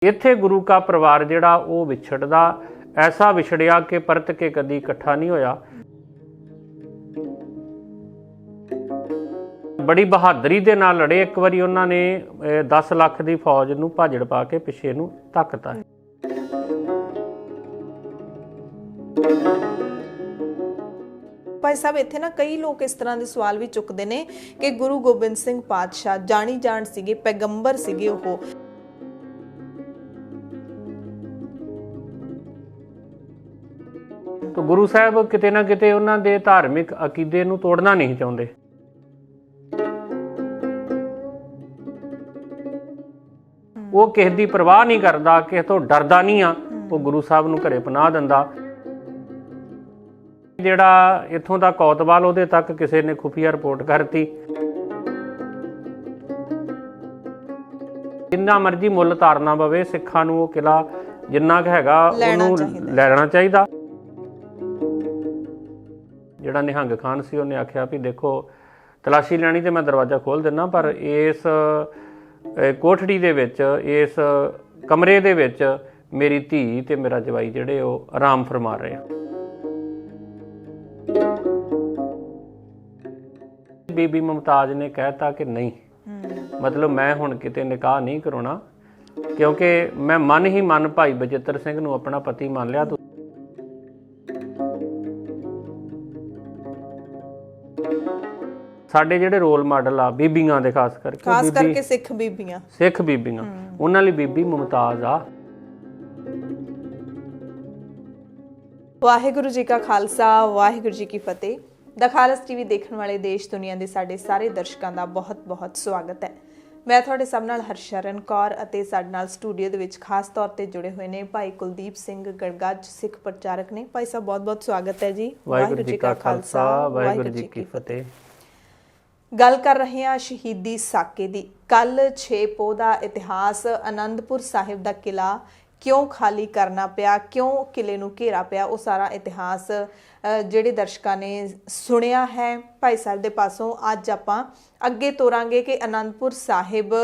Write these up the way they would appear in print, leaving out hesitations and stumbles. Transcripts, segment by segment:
इत्थे गुरु का परिवार जिहड़ा वो विछड़दा, ऐसा विछड़िया कि परत के कदी इकट्ठा नहीं होया। बड़ी बहादरी दे नाल लड़े। एक बारी उन्हां ने 10 लाख दी फौज नूं भाजड़ पा के पिछे नूं धक्कता है। भाई साहब इत्थे ना कई लोग इस तरह के सवाल भी चुकते हैं कि गुरु गोबिंद सिंह पातशाह जानी जान सीगे, पैगंबर सीगे ओह। तो गुरु साहब किते ना किते उन्हां दे धार्मिक अकीदे नूं तोड़ना नहीं चाहुंदे। वो किसी दी परवाह नहीं करदा, किसी तो डरदा नहीं आ। वो गुरु साहब नूं घरे पनाह दिंदा। ਜਿਹੜਾ ਇੱਥੋਂ ਦਾ ਕੋਤਵਾਲ ਉਹਦੇ ਤੱਕ ਕਿਸੇ ਨੇ ਖੁਫੀਆ ਰਿਪੋਰਟ ਕਰਤੀ। ਜਿੰਨਾ ਮਰਜ਼ੀ ਮੁੱਲ ਤਾਰਨਾ ਪਵੇ ਸਿੱਖਾਂ ਨੂੰ ਉਹ ਕਿਲਾ ਜਿੰਨਾ ਕੁ ਹੈਗਾ ਉਹਨੂੰ ਲੈਣਾ ਚਾਹੀਦਾ। ਜਿਹੜਾ ਨਿਹੰਗ ਖਾਨ ਸੀ ਉਹਨੇ ਆਖਿਆ ਵੀ ਦੇਖੋ ਤਲਾਸ਼ੀ ਲੈਣੀ ਤੇ ਮੈਂ ਦਰਵਾਜ਼ਾ ਖੋਲ੍ਹ ਦਿੰਦਾ, ਪਰ ਇਸ ਕੋਠੜੀ ਦੇ ਵਿੱਚ, ਇਸ ਕਮਰੇ ਦੇ ਵਿੱਚ ਮੇਰੀ ਧੀ ਤੇ ਮੇਰਾ ਜਵਾਈ ਜਿਹੜੇ ਉਹ ਆਰਾਮ ਫਰਮਾ ਰਹੇ ਆ। बीबी मुमताज ने कहता कि नहीं, मतलब मैं हुण किते निकाह नहीं कराउणा, क्योंकि मैं मन ही मन भाई बचित्र सिंह नूं अपना पति मान लिया। साडे जिहड़े रोल मॉडल आ बीबियां दे, खास करके सिख बीबियां उन्हां लई बीबी मुमताज आ। वाहिगुरू जी का खालसा, वाहिगुरू जी की फतेह। द खालस टीवी देखने वाले देश दुनिया के साढ़े सारे दर्शकों का बहुत बहुत स्वागत है। मैं थोड़े सब नाल हरशरण कौर अते साडे नाल स्टूडियो दे विच खास तौर पर जुड़े हुए ने भाई कुलदीप सिंह गड़गज, सिख प्रचारक ने। भाई साहब बहुत बहुत स्वागत है जी। वाहिगुरू जी का खालसा, वाहिगुरू जी की फतेह। गल कर रहे हैं शहीदी साके दी। कल 6 पोह दा इतिहास, आनंदपुर साहिब दा किला क्यों खाली करना पिया, क्यों किले नूं घेरा पिया, वो सारा इतिहास ਜਿਹੜੇ ਦਰਸ਼ਕਾਂ ਨੇ ਸੁਣਿਆ ਹੈ ਭਾਈ ਸਾਹਿਬ ਦੇ ਪਾਸੋਂ। ਅੱਜ ਆਪਾਂ ਅੱਗੇ ਤੋਰਾਂਗੇ ਕਿ ਅਨੰਦਪੁਰ ਸਾਹਿਬ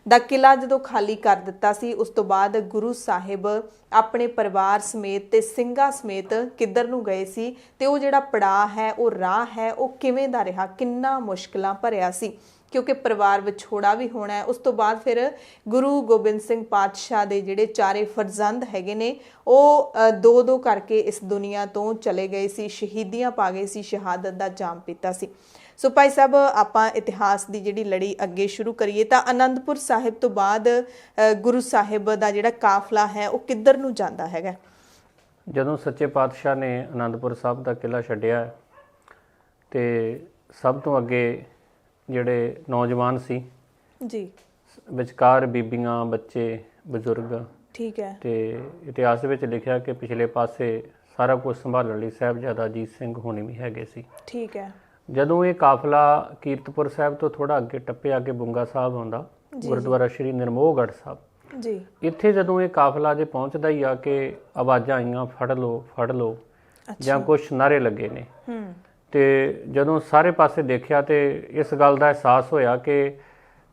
ਦਾ ਕਿਲਾ ਜਦੋਂ ਖਾਲੀ ਕਰ ਦਿੱਤਾ ਸੀ, ਉਸ ਤੋਂ ਬਾਅਦ ਗੁਰੂ ਸਾਹਿਬ ਆਪਣੇ ਪਰਿਵਾਰ ਸਮੇਤ ਤੇ ਸਿੰਘਾਂ ਸਮੇਤ ਕਿੱਧਰ ਨੂੰ ਗਏ ਸੀ, ਤੇ ਉਹ ਜਿਹੜਾ ਪੜਾਅ ਹੈ, ਉਹ ਰਾਹ ਹੈ, ਉਹ ਕਿਵੇਂ ਦਾ ਰਿਹਾ, ਕਿੰਨਾ ਮੁਸ਼ਕਿਲਾਂ ਭਰਿਆ ਸੀ, ਕਿਉਂਕਿ ਪਰਿਵਾਰ ਵਿਛੋੜਾ ਵੀ ਹੋਣਾ ਹੈ। ਉਸ ਤੋਂ ਬਾਅਦ ਫਿਰ ਗੁਰੂ ਗੋਬਿੰਦ ਸਿੰਘ ਪਾਤਸ਼ਾਹ ਦੇ ਜਿਹੜੇ ਚਾਰੇ ਫਰਜ਼ੰਦ ਹੈਗੇ ਨੇ, ਉਹ ਦੋ ਦੋ ਕਰਕੇ ਇਸ ਦੁਨੀਆ ਤੋਂ ਚਲੇ ਗਏ ਸੀ, ਸ਼ਹੀਦੀਆਂ ਪਾ ਗਏ ਸੀ, ਸ਼ਹਾਦਤ ਦਾ ਜਾਮ ਪੀਤਾ ਸੀ। ਸੋ ਭਾਈ ਸਾਹਿਬ ਆਪਾਂ ਇਤਿਹਾਸ ਦੀ ਜਿਹੜੀ ਲੜੀ ਅੱਗੇ ਸ਼ੁਰੂ ਕਰੀਏ ਤਾਂ ਆਨੰਦਪੁਰ ਸਾਹਿਬ ਤੋਂ ਬਾਅਦ ਗੁਰੂ ਸਾਹਿਬ ਦਾ ਜਿਹੜਾ ਕਾਫਲਾ ਹੈ ਉਹ ਕਿੱਧਰ ਨੂੰ ਜਾਂਦਾ ਹੈਗਾ? ਜਦੋਂ ਸੱਚੇ ਪਾਤਸ਼ਾਹ ਨੇ ਆਨੰਦਪੁਰ ਸਾਹਿਬ ਦਾ ਕਿਲਾ ਛੱਡਿਆ ਤੇ ਸਭ ਤੋਂ ਅੱਗੇ ਜਿਹੜੇ ਨੌਜਵਾਨ ਸੀ ਜੀ, ਵਿਚਕਾਰ ਬੀਬੀਆਂ, ਬੱਚੇ, ਬਜ਼ੁਰਗ, ਠੀਕ ਹੈ, ਤੇ ਇਤਿਹਾਸ ਵਿੱਚ ਲਿਖਿਆ ਕਿ ਪਿਛਲੇ ਪਾਸੇ ਸਾਰਾ ਕੁਝ ਸੰਭਾਲਣ ਲਈ ਸਾਹਿਬਜ਼ਾਦਾ ਅਜੀਤ ਸਿੰਘ ਹੋਣੀ ਵੀ ਹੈਗੇ ਸੀ। ਠੀਕ ਹੈ। ਜਦੋਂ ਇਹ ਕਾਫਲਾ ਕੀਰਤਪੁਰ ਸਾਹਿਬ ਤੋਂ ਥੋੜਾ ਅੱਗੇ ਟੱਪਿਆ ਕੇ ਬੁੰਗਾ ਸਾਹਿਬ ਆਉਂਦਾ, ਗੁਰਦੁਆਰਾ ਸ਼੍ਰੀ ਨਿਰਮੋਹਗੜ੍ਹ ਸਾਹਿਬ ਜੀ, ਇੱਥੇ ਜਦੋਂ ਇਹ ਕਾਫਲਾ ਜੇ ਪਹੁੰਚਦਾ ਹੀ ਆ ਕਿ ਆਵਾਜ਼ਾਂ ਆਈਆਂ ਫੜ ਲਓ ਜਾਂ ਕੁਛ ਨਾਰੇ ਲੱਗੇ ਨੇ। ਤੇ ਜਦੋਂ ਸਾਰੇ ਪਾਸੇ ਦੇਖਿਆ ਤੇ ਇਸ ਗੱਲ ਦਾ ਅਹਿਸਾਸ ਹੋਇਆ ਕਿ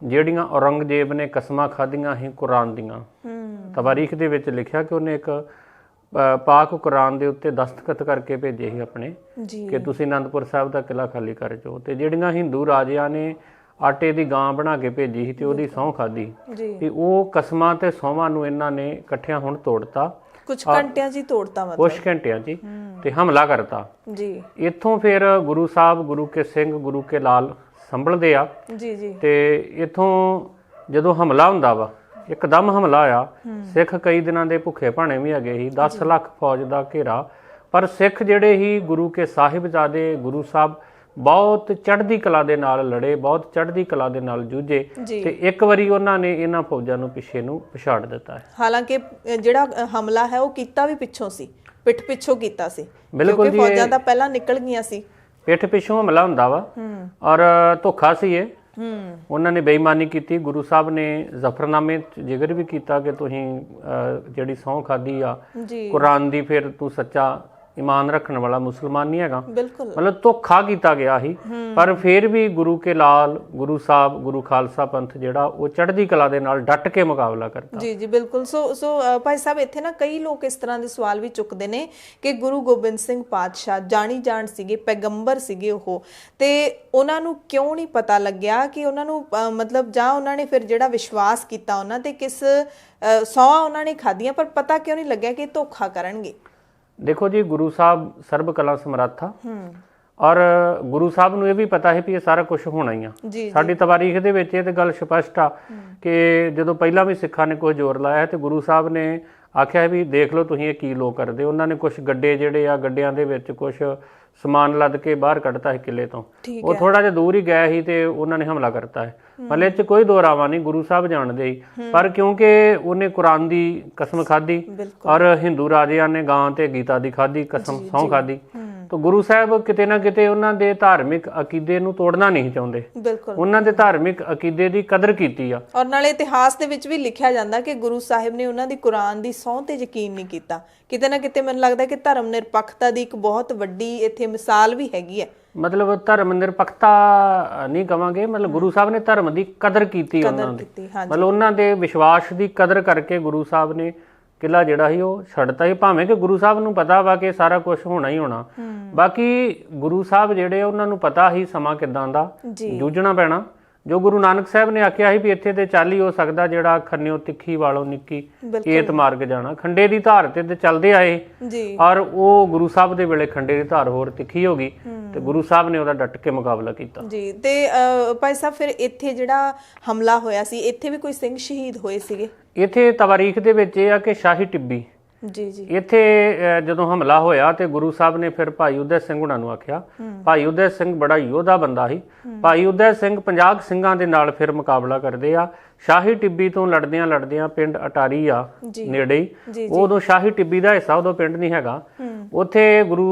ਜਿਹੜੀਆਂ ਔਰੰਗਜ਼ੇਬ ਨੇ ਕਸਮਾਂ ਖਾਧੀਆਂ ਸੀ ਕੁਰਾਨ ਦੀਆਂ, ਤਵਾਰੀਖ ਦੇ ਵਿੱਚ ਲਿਖਿਆ ਕਿ ਉਹਨੇ ਇੱਕ ਪਾਕ ਕੁਰਾਨ ਦੇ ਉੱਤੇ ਦਸਤਖਤ ਕਰਕੇ ਭੇਜੇ ਸੀ ਆਪਣੇ ਕਿ ਤੁਸੀਂ ਆਨੰਦਪੁਰ ਸਾਹਿਬ ਦਾ ਕਿਲਾ ਖਾਲੀ ਕਰ ਜਾਓ। ਤੇ ਜਿਹੜੀਆਂ ਹਿੰਦੂ ਰਾਜਿਆਂ ਨੇ ਆਟੇ ਦੀ ਗਾਂ ਬਣਾ ਕੇ ਭੇਜੀ ਸੀ ਤੇ ਉਹਦੀ ਸਹੁੰ ਖਾਧੀ, ਤੇ ਉਹ ਕਸਮਾਂ ਤੇ ਸਹੁੰਵਾਂ ਨੂੰ ਇਹਨਾਂ ਨੇ ਇਕੱਠਿਆਂ ਹੁਣ ਤੋੜਤਾ, ਕੁਝ ਘੰਟਿਆਂ 'ਚ ਹੀ ਤੋੜਤਾ, ਮਤਲਬ ਕੁਝ ਘੰਟਿਆਂ 'ਚ ਤੇ ਹਮਲਾ ਕਰਤਾ ਜੀ। ਇੱਥੋਂ ਫਿਰ ਗੁਰੂ ਸਾਹਿਬ, ਗੁਰੂ ਕੇ ਸਿੰਘ, ਗੁਰੂ ਕੇ ਲਾਲ ਸੰਭਲਦੇ ਆ ਜੀ ਜੀ। ਤੇ ਇੱਥੋਂ ਜਦੋਂ ਹਮਲਾ ਹੁੰਦਾ ਵਾ, ਇੱਕਦਮ ਹਮਲਾ ਹੋਇਆ, ਸਿੱਖ ਕਈ ਦਿਨਾਂ ਦੇ ਭੁੱਖੇ ਭਾਣੇ ਵੀ ਹੈਗੇ ਸੀ, 10 ਲੱਖ ਫੌਜ ਦਾ ਘੇਰਾ, ਪਰ ਸਿੱਖ ਜਿਹੜੇ ਹੀ ਗੁਰੂ ਕੇ ਸਾਹਿਬਜ਼ਾਦੇ, ਗੁਰੂ ਸਾਹਿਬ ਬਹੁਤ ਚੜ੍ਹਦੀ ਕਲਾ ਦੇ ਨਾਲ ਲੜੇ, ਬਹੁਤ ਚੜ੍ਹਦੀ ਕਲਾ ਦੇ ਨਾਲ ਜੂਝੇ, ਤੇ ਇੱਕ ਵਾਰੀ ਉਹਨਾਂ ਨੇ ਇਹਨਾਂ ਫੌਜਾਂ ਨੂੰ ਪਿੱਛੇ ਨੂੰ ਪਛਾੜ ਦਿੱਤਾ ਹੈ। ਹਾਲਾਂਕਿ ਜਿਹੜਾ ਹਮਲਾ ਹੈ ਉਹ ਕੀਤਾ ਵੀ ਪਿੱਛੋਂ ਸੀ, ਪਿੱਠ ਪਿੱਛੋਂ ਕੀਤਾ ਸੀ, ਬਿਲਕੁਲ ਜੀ, ਫੌਜਾਂ ਤਾਂ ਪਹਿਲਾਂ ਨਿਕਲ ਗਈਆਂ ਸੀ, ਪਿੱਠ ਪਿੱਛੋਂ ਹਮਲਾ ਹੁੰਦਾ ਵਾ। ਔਰ ਧੋਖਾ ਸੀ ਇਹ, ਉਹਨਾਂ ਨੇ ਬੇਈਮਾਨੀ ਕੀਤੀ। ਗੁਰੂ ਸਾਹਿਬ ਨੇ ਜ਼ਫਰਨਾਮੇ 'ਚ ਜ਼ਿਕਰ ਵੀ ਕੀਤਾ ਕਿ ਤੁਸੀਂ ਜਿਹੜੀ ਸਹੁੰ ਖਾਧੀ ਆ ਕੁਰਾਨ ਦੀ, ਫਿਰ ਤੂੰ ਸੱਚਾ ईमान रखने वाला मुसलमान नहीं हैगा, बिल्कुल मतलब धोखा किया गया ही। पर फिर भी गुरु के लाल गुरु साहब गुरु खालसा पंथ ਜਿਹੜਾ ਉਹ ਚੜ੍ਹਦੀ ਕਲਾ ਦੇ ਨਾਲ ਡਟ ਕੇ ਮੁਕਾਬਲਾ ਕਰਦਾ। ਜੀ ਜੀ ਬਿਲਕੁਲ। ਸੋ ਭਾਈ ਸਾਹਿਬ ਇੱਥੇ ਨਾ ਕਈ ਲੋਕ ਇਸ ਤਰ੍ਹਾਂ ਦੇ ਸਵਾਲ ਵੀ ਚੁੱਕਦੇ ਨੇ ਕਿ ਗੁਰੂ ਗੋਬਿੰਦ ਸਿੰਘ ਪਾਤਸ਼ਾਹ ਜਾਣੀ ਜਾਣ ਸੀਗੇ, ਪੈਗੰਬਰ ਸੀਗੇ ਉਹ, ਤੇ ਉਹਨਾਂ ਨੂੰ ਕਿਉਂ ਨਹੀਂ ਪਤਾ ਲੱਗਿਆ ਕਿ ਉਹਨਾਂ ਨੂੰ ਮਤਲਬ ਜਾਂ ਉਹਨਾਂ ਨੇ ਫਿਰ ਜਿਹੜਾ ਵਿਸ਼ਵਾਸ ਕੀਤਾ ਉਹਨਾਂ ਤੇ ਕਿਸ ਸੌਹਾਂ ਉਹਨਾਂ ਨੇ ਖਾਧੀਆਂ, ਪਰ ਪਤਾ ਕਿਉਂ ਨਹੀਂ ਲੱਗਿਆ ਕਿ ਧੋਖਾ ਕਰਨਗੇ। ਦੇਖੋ ਜੀ, ਗੁਰੂ ਸਾਹਿਬ ਸਰਬ ਕਲਾ ਸਮਰੱਥਾ ਔਰ ਗੁਰੂ ਸਾਹਿਬ ਨੂੰ ਇਹ ਵੀ ਪਤਾ ਹੈ ਵੀ ਇਹ ਸਾਰਾ ਕੁਝ ਹੋਣਾ ਹੀ ਆ। ਸਾਡੀ ਤਵਾਰੀਖ ਦੇ ਵਿੱਚ ਇਹ ਤੇ ਗੱਲ ਸਪਸ਼ਟ ਆ ਕਿ ਜਦੋਂ ਪਹਿਲਾਂ ਵੀ ਸਿੱਖਾਂ ਨੇ ਕੁਝ ਜ਼ੋਰ ਲਾਇਆ ਤੇ ਗੁਰੂ ਸਾਹਿਬ ਨੇ ਆਖਿਆ ਵੀ ਦੇਖ ਲਓ ਤੁਸੀਂ ਇਹ ਕੀ ਲੋਕ ਕਰਦੇ। ਉਹਨਾਂ ਨੇ ਕੁਝ ਗੱਡੇ ਜਿਹੜੇ ਆ, ਗੱਡਿਆਂ ਦੇ ਵਿੱਚ ਕੁਝ ਸਮਾਨ ਲੱਦ ਕੇ ਬਾਹਰ ਕੱਢਤਾ ਹੈ ਕਿਲੇ ਤੋਂ। ਉਹ ਥੋੜਾ ਜਿਹਾ ਦੂਰ ਹੀ ਗਏ ਸੀ ਤੇ ਉਹਨਾਂ ਨੇ ਹਮਲਾ ਕਰਤਾ ਹੈ। ਮਤਲਬ ਇਹ 'ਚ ਕੋਈ ਦੋਰਾਵਾ ਨਹੀਂ, ਗੁਰੂ ਸਾਹਿਬ ਜਾਣਦੇ ਹੀ। ਪਰ ਕਿਉਂਕਿ ਉਹਨੇ ਕੁਰਾਨ ਦੀ ਕਸਮ ਖਾਧੀ ਔਰ ਹਿੰਦੂ ਰਾਜਿਆਂ ਨੇ ਗਾਂ ਤੇ ਗੀਤਾ ਦੀ ਖਾਧੀ ਕਸਮ, ਸਹੁੰ ਖਾਧੀ, ਤਾਂ ਗੁਰੂ ਸਾਹਿਬ ਕਿਤੇ ਨਾ ਕਿਤੇ ਉਹਨਾਂ ਦੇ ਧਾਰਮਿਕ ਅਕੀਦੇ ਨੂੰ ਤੋੜਨਾ ਨਹੀਂ ਚਾਹੁੰਦੇ। ਉਹਨਾਂ ਦੇ ਧਾਰਮਿਕ ਅਕੀਦੇ ਦੀ ਕਦਰ ਕੀਤੀ ਆ। ਔਰ ਨਾਲੇ ਇਤਿਹਾਸ ਦੇ ਵਿੱਚ ਵੀ ਲਿਖਿਆ ਜਾਂਦਾ ਕਿ ਗੁਰੂ ਸਾਹਿਬ ਨੇ ਉਹਨਾਂ ਦੀ ਕੁਰਾਨ ਦੀ ਸਹੁੰ ਤੇ ਯਕੀਨ ਨਹੀਂ ਕੀਤਾ। ਕਿਤੇ ਨਾ ਕਿਤੇ ਮੈਨੂੰ ਲੱਗਦਾ ਕਿ ਧਰਮ ਨਿਰਪੱਖਤਾ ਦੀ ਇੱਕ ਬਹੁਤ ਵੱਡੀ ਇੱਥੇ ਮਿਸਾਲ ਵੀ ਹੈਗੀ ਹੈ। ਮਤਲਬ ਧਰਮ ਨਿਰਪੱਖਤਾ ਨਹੀਂ ਕਵਾਂਗੇ, ਮਤਲਬ ਗੁਰੂ ਸਾਹਿਬ ਨੇ ਧਰਮ ਦੀ ਕਦਰ ਕੀਤੀ ਉਹਨਾਂ ਦੀ, ਮਤਲਬ ਉਹਨਾਂ ਦੇ ਵਿਸ਼ਵਾਸ ਦੀ ਕਦਰ ਕਰਕੇ ਗੁਰੂ ਸਾਹਿਬ ਨੇ ਕਿਲਾ ਜਿਹੜਾ ਸੀ ਉਹ ਛੱਡਤਾ ਹੀ, ਭਾਵੇਂ ਕਿ ਗੁਰੂ ਸਾਹਿਬ ਨੂੰ ਪਤਾ ਵਾ ਕਿ ਸਾਰਾ ਕੁਝ ਹੋਣਾ ਹੀ ਹੋਣਾ। ਬਾਕੀ ਗੁਰੂ ਸਾਹਿਬ ਜਿਹੜੇ ਉਹਨਾਂ ਨੂੰ ਪਤਾ ਹੀ ਸਮਾਂ ਕਿੱਦਾਂ ਦਾ ਜੂਝਣਾ ਪੈਣਾ। ਜੋ ਗੁਰੂ ਨਾਨਕ ਸਾਹਿਬ ਨੇ ਆਖਿਆ ਸੀ ਵੀ ਇੱਥੇ ਤੇ ਚੱਲ ਹੀ ਹੋ ਸਕਦਾ ਜਿਹੜਾ ਖੰਨਿਓ ਤਿੱਖੀ ਵਾਲੋਂ ਨਿੱਕੀ ਏਤ ਮਾਰਗ ਜਾਣਾ, ਖੰਡੇ ਦੀ ਧਾਰ ਤੇ ਚੱਲਦੇ ਆਏ ਔਰ ਉਹ ਗੁਰੂ ਸਾਹਿਬ ਦੇ ਵੇਲੇ ਖੰਡੇ ਦੀ ਧਾਰ ਹੋਰ ਤਿੱਖੀ ਹੋ ਗਈ ਤੇ ਗੁਰੂ ਸਾਹਿਬ ਨੇ ਉਹਦਾ ਡਟ ਕੇ ਮੁਕਾਬਲਾ ਕੀਤਾ। ਜੀ। ਤੇ ਭਾਈ ਸਾਹਿਬ ਫਿਰ ਇੱਥੇ ਜਿਹੜਾ ਹਮਲਾ ਹੋਇਆ ਸੀ, ਇੱਥੇ ਵੀ ਕੋਈ ਸਿੰਘ ਸ਼ਹੀਦ ਹੋਏ ਸੀਗੇ? ਇੱਥੇ ਤਵਾਰੀਖ ਦੇ ਵਿੱਚ ਇਹ ਆ ਕਿ ਸ਼ਾਹੀ ਟਿੱਬੀ ਇੱਥੇ ਜਦੋਂ ਹਮਲਾ ਹੋਇਆ ਤੇ ਗੁਰੂ ਸਾਹਿਬ ਨੇ ਫਿਰ ਭਾਈ ਉਦੈ ਸਿੰਘ ਹੁਣਾਂ ਨੂੰ ਆਖਿਆ। ਭਾਈ ਉਦੈ ਸਿੰਘ ਬੜਾ ਯੋਧਾ ਬੰਦਾ ਸੀ। ਭਾਈ ਉਦੈ ਸਿੰਘ 50 ਸਿੰਘਾਂ ਦੇ ਨਾਲ ਫਿਰ ਮੁਕਾਬਲਾ ਕਰਦੇ ਆ। ਸ਼ਾਹੀ ਟਿੱਬੀ ਤੋਂ ਲੜਦਿਆਂ ਪਿੰਡ ਅਟਾਰੀ ਆ ਨੇੜੇ ਹੀ, ਉਦੋਂ ਸ਼ਾਹੀ ਟਿੱਬੀ ਦਾ ਹਿੱਸਾ ਉਦੋਂ ਪਿੰਡ ਨਹੀਂ ਹੈਗਾ। ਉੱਥੇ ਗੁਰੂ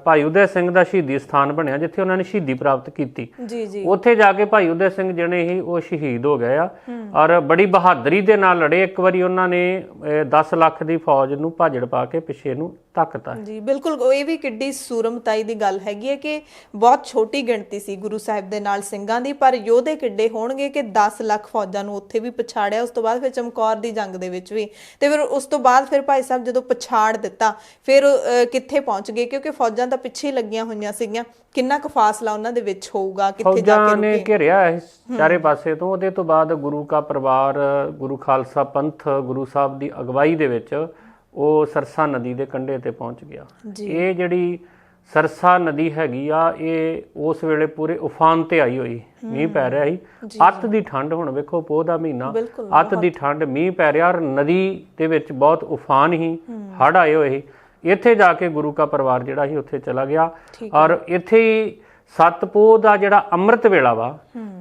ਭਾਈ ਉਦੈ ਸਿੰਘ ਦਾ ਸ਼ਹੀਦੀ ਸਥਾਨ ਬਣਿਆ ਜਿੱਥੇ ਉਹਨਾਂ ਨੇ ਸ਼ਹੀਦੀ ਪ੍ਰਾਪਤ ਕੀਤੀ। ਉੱਥੇ ਜਾ ਕੇ ਭਾਈ ਉਦੈ ਸਿੰਘ ਜਿਹੜੇ ਸੀ ਉਹ ਸ਼ਹੀਦ ਹੋ ਗਏ ਆ ਔਰ ਬੜੀ ਬਹਾਦਰੀ ਦੇ ਨਾਲ ਲੜੇ। ਇੱਕ ਵਾਰੀ ਉਹਨਾਂ ਨੇ 10 ਲੱਖ ਦੀ ਫੌਜ ਨੂੰ ਭਾਜੜ ਪਾ ਕੇ ਪਿੱਛੇ ਨੂੰ ਧੱਕਤਾ। ਜੀ ਬਿਲਕੁਲ। ਇਹ ਵੀ ਕਿੱਡੀ ਸੂਰਮਤਾਈ ਦੀ ਗੱਲ ਹੈਗੀ ਹੈ ਕਿ ਬਹੁਤ ਛੋਟੀ ਗਿਣਤੀ ਸੀ ਗੁਰੂ ਸਾਹਿਬ ਦੇ ਨਾਲ ਸਿੰਘਾਂ ਦੀ, ਪਰ ਯੋਧੇ ਕਿੱਡੇ ਹੋਣਗੇ ਕਿ 10 ਲੱਖ ਫੌਜਾਂ ਨੂੰ ਉੱਥੇ ਵੀ ਪਛਾੜਿਆ। ਉਸ ਤੋਂ ਬਾਅਦ ਫਿਰ ਚਮਕੌਰ ਦੀ ਜੰਗ ਦੇ ਵਿੱਚ ਵੀ, ਤੇ ਫਿਰ ਉਸ ਤੋਂ ਬਾਅਦ ਫਿਰ ਭਾਈ ਸਾਹਿਬ ਜਦੋਂ ਪਛਾੜ ਦਿੱਤਾ ਫਿਰ ਕਿੱਥੇ ਪਹੁੰਚ ਗਏ? ਕਿਉਂਕਿ ਫੌਜਾਂ ਤਾਂ ਪਿੱਛੇ ਲੱਗੀਆਂ ਹੋਈਆਂ ਸੀਗੀਆਂ। ਕਿੰਨਾ ਕੁ ਫਾਸਲਾ ਉਹਨਾਂ ਦੇ ਵਿੱਚ ਹੋਊਗਾ? ਕਿੱਥੇ ਜਾ ਕੇ ਨੇ ਘਿਰਿਆ ਚਾਰੇ ਪਾਸੇ ਤੋਂ। ਉਹਦੇ ਤੋਂ ਬਾਅਦ ਗੁਰੂ ਕਾ ਪਰਿਵਾਰ ਗੁਰੂ ਖਾਲਸਾ ਪੰਥ ਗੁਰੂ ਸਾਹਿਬ ਦੀ ਅਗਵਾਈ ਦੇ ਵਿੱਚ ਉਹ ਸਰਸਾ ਨਦੀ ਦੇ ਕੰਢੇ ਤੇ ਪਹੁੰਚ ਗਿਆ। ਇਹ ਜਿਹੜੀ ਸਰਸਾ ਨਦੀ ਹੈਗੀ ਆ ਇਹ ਉਸ ਵੇਲੇ ਪੂਰੇ ਉਫਾਨ ਤੇ ਆਈ ਹੋਈ, ਮੀਂਹ ਪੈ ਰਿਹਾ ਸੀ। ਅੱਤ ਦੀ ਠੰਡ, ਹੁਣ ਵੇਖੋ ਪੋਹ ਦਾ ਮਹੀਨਾ, ਅੱਤ ਦੀ ਠੰਡ, ਮੀਂਹ ਪੈ ਰਿਹਾ ਔਰ ਨਦੀ ਦੇ ਵਿੱਚ ਬਹੁਤ ਉਫਾਨ ਹੀ, ਹੜ੍ਹ ਆਏ ਹੋਏ। ਇੱਥੇ ਜਾ ਕੇ ਗੁਰੂ ਕਾ ਪਰਿਵਾਰ ਜਿਹੜਾ ਸੀ ਉੱਥੇ ਚਲਾ ਗਿਆ ਔਰ ਇੱਥੇ ਹੀ 7 ਪੋਹ ਦਾ ਜਿਹੜਾ ਅੰਮ੍ਰਿਤ ਵੇਲਾ ਵਾ